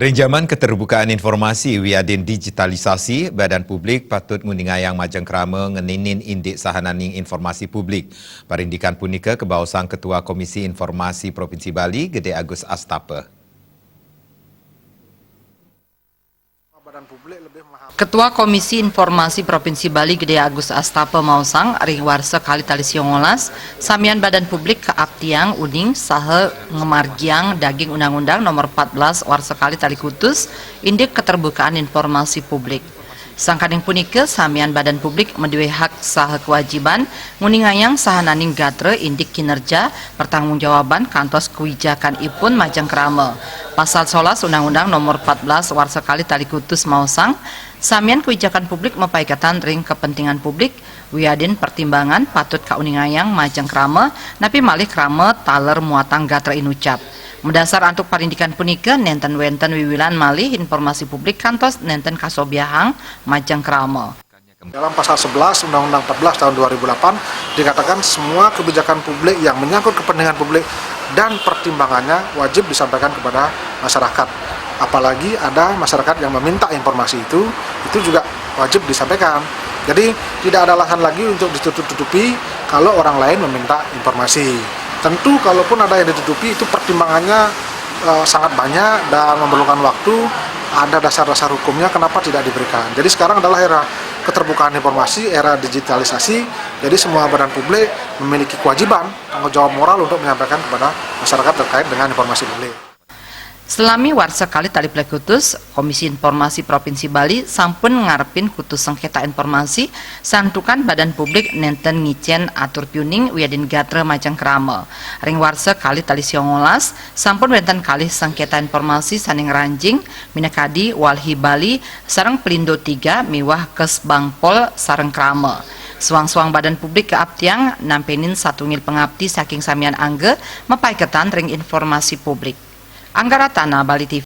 Renjaman keterbukaan informasi wiadin digitalisasi, badan publik patut nguningayang majang kerama ngeninin indik sahananing informasi publik. Parindikan punika kebawasang Ketua Komisi Informasi Provinsi Bali, Gede Agus Astapa. Ketua Komisi Informasi Provinsi Bali Gede Agus Astapa mausang ring warsa kali tali siongolas samian badan publik keaptiang uning saha ngemargiang daging undang-undang nomor 14 warsa kali tali kutus indik keterbukaan informasi publik. Sangkading punika samian badan publik menduwe hak saha kewajiban nguningayang sahananing gatre indik kinerja pertanggungjawaban kantos kewijakan ipun majang krama. Pasal 11 Undang-Undang nomor 14 warsa kali tali kutus mausang samian kebijakan publik mepaikatan ring kepentingan publik wiadin pertimbangan patut kauningayang majang krama napi malih krama taler muatang gatra inucap. Mendasar antuk parindikan punika nenten wenten wiwilan malih informasi publik kantos nenten kasobiahang majang krama. Dalam pasal 11 Undang-Undang 14 tahun 2008 dikatakan semua kebijakan publik yang menyangkut kepentingan publik dan pertimbangannya wajib disampaikan kepada masyarakat. Apalagi ada masyarakat yang meminta informasi itu juga wajib disampaikan. Jadi tidak ada alasan lagi untuk ditutup-tutupi kalau orang lain meminta informasi. Tentu kalaupun ada yang ditutupi itu pertimbangannya sangat banyak dan memerlukan waktu, ada dasar-dasar hukumnya kenapa tidak diberikan. Jadi sekarang adalah era keterbukaan informasi, era digitalisasi, jadi semua badan publik memiliki kewajiban, tanggung jawab moral untuk menyampaikan kepada masyarakat terkait dengan informasi publik. Selami warsa kali tali kutus, Komisi Informasi Provinsi Bali sampun ngarepin kutus sengketa informasi santukan badan publik nenten ngicen atur tuning wiadin gatre majang krama. Ring warsa kali tali siongolas sampun wenten kali sengketa informasi saning ranjing Minakadi Walhi Bali sareng Pelindo 3 miwah kes Bangpol sareng krama. Suang-suang badan publik keaptiang nampenin satungil pengabdi saking samian angge mepaiketan ring informasi publik. Anggaratana Bali TV.